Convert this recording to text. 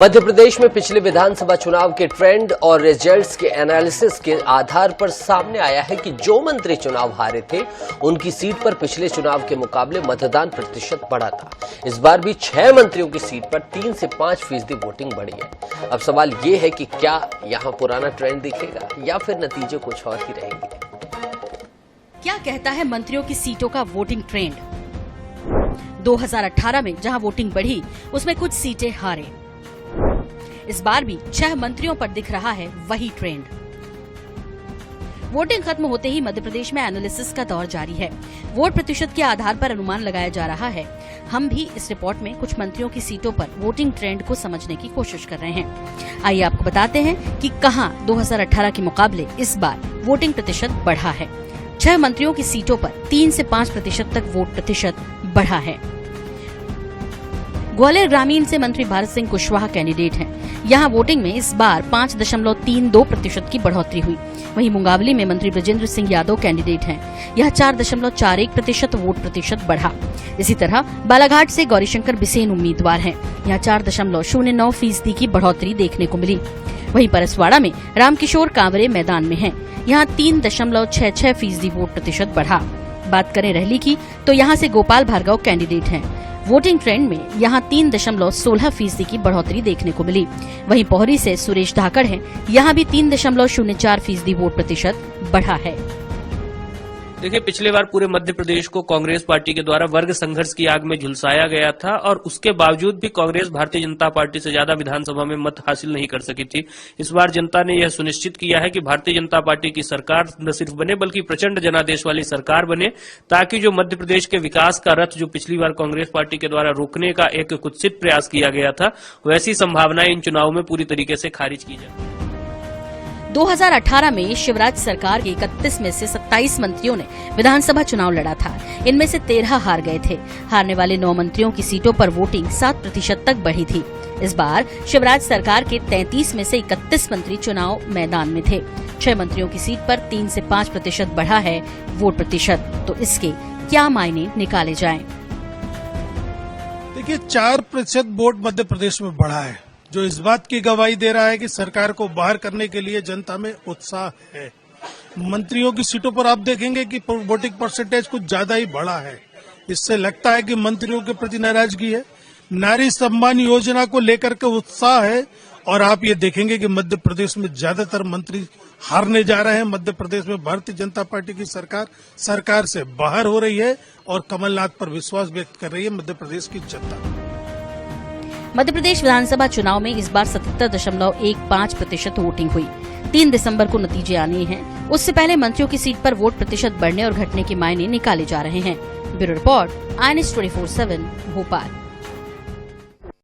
मध्य प्रदेश में पिछले विधानसभा चुनाव के ट्रेंड और रिजल्ट्स के एनालिसिस के आधार पर सामने आया है कि जो मंत्री चुनाव हारे थे उनकी सीट पर पिछले चुनाव के मुकाबले मतदान प्रतिशत बढ़ा था। इस बार भी 6 मंत्रियों की सीट पर 3 से 5% वोटिंग बढ़ी है। अब सवाल ये है कि क्या यहां पुराना ट्रेंड दिखेगा या फिर नतीजे कुछ और ही रहेंगे। क्या कहता है मंत्रियों की सीटों का वोटिंग ट्रेंड? 2018 में जहां वोटिंग बढ़ी उसमें कुछ सीटें हारे। इस बार भी 6 मंत्रियों पर दिख रहा है वही ट्रेंड। वोटिंग खत्म होते ही मध्य प्रदेश में एनालिसिस का दौर जारी है। वोट प्रतिशत के आधार पर अनुमान लगाया जा रहा है। हम भी इस रिपोर्ट में कुछ मंत्रियों की सीटों पर वोटिंग ट्रेंड को समझने की कोशिश कर रहे हैं। आइए आपको बताते हैं कि कहां 2018 के मुकाबले इस बार वोटिंग प्रतिशत बढ़ा है। 6 मंत्रियों की सीटों पर 3 से 5% तक वोट प्रतिशत बढ़ा है। ग्वालियर ग्रामीण से मंत्री भारत सिंह कुशवाहा कैंडिडेट हैं। यहां वोटिंग में इस बार 5.32% की बढ़ोतरी हुई। वहीं मुंगावली में मंत्री ब्रजेंद्र सिंह यादव कैंडिडेट हैं। यह 4.41% वोट प्रतिशत बढ़ा। इसी तरह बालाघाट से गौरीशंकर बिसेन उम्मीदवार हैं। यहां 4.09% की बढ़ोतरी देखने को मिली। वहीं परसवाड़ा में रामकिशोर कांवरे मैदान में हैं। यहां 3.66% वोट प्रतिशत बढ़ा। बात करें रहली की तो यहां से गोपाल भार्गव कैंडिडेट हैं। वोटिंग ट्रेंड में यहां 3.16% की बढ़ोतरी देखने को मिली। वहीं पोहरी से सुरेश धाकड़ हैं। यहां भी 3.04% वोट प्रतिशत बढ़ा है। देखिए, पिछले बार पूरे मध्य प्रदेश को कांग्रेस पार्टी के द्वारा वर्ग संघर्ष की आग में झुलसाया गया था और उसके बावजूद भी कांग्रेस भारतीय जनता पार्टी से ज्यादा विधानसभा में मत हासिल नहीं कर सकी थी। इस बार जनता ने यह सुनिश्चित किया है कि भारतीय जनता पार्टी की सरकार न सिर्फ बने बल्कि प्रचंड जनादेश वाली सरकार बने, ताकि जो मध्य प्रदेश के विकास का रथ जो पिछली बार कांग्रेस पार्टी के द्वारा रोकने का एक कुत्सित प्रयास किया गया था, वैसी संभावनाएं इन चुनाव में पूरी तरीके से खारिज की जाए। 2018 में शिवराज सरकार के 31 में से 27 मंत्रियों ने विधानसभा चुनाव लड़ा था। इनमें से 13 हार गए थे। हारने वाले 9 मंत्रियों की सीटों पर वोटिंग 7% तक बढ़ी थी। इस बार शिवराज सरकार के 33 में से 31 मंत्री चुनाव मैदान में थे। 6 मंत्रियों की सीट पर 3 से 5% बढ़ा है वोट प्रतिशत। तो इसके क्या मायने निकाले जाएं? देखिए, 4% वोट मध्य प्रदेश में बढ़ा है, जो इस बात की गवाही दे रहा है कि सरकार को बाहर करने के लिए जनता में उत्साह है। मंत्रियों की सीटों पर आप देखेंगे कि वोटिंग परसेंटेज कुछ ज्यादा ही बढ़ा है। इससे लगता है कि मंत्रियों के प्रति नाराजगी है। नारी सम्मान योजना को लेकर के उत्साह है और आप ये देखेंगे कि मध्य प्रदेश में ज्यादातर मंत्री हारने जा रहे हैं। मध्य प्रदेश में भारतीय जनता पार्टी की सरकार से बाहर हो रही है और कमलनाथ पर विश्वास व्यक्त कर रही है मध्य प्रदेश की जनता। मध्य प्रदेश विधानसभा चुनाव में इस बार 77.15% वोटिंग हुई। 3 दिसंबर को नतीजे आने हैं। उससे पहले मंत्रियों की सीट पर वोट प्रतिशत बढ़ने और घटने के मायने निकाले जा रहे हैं। Bureau report, INS 24/7 Bhopal.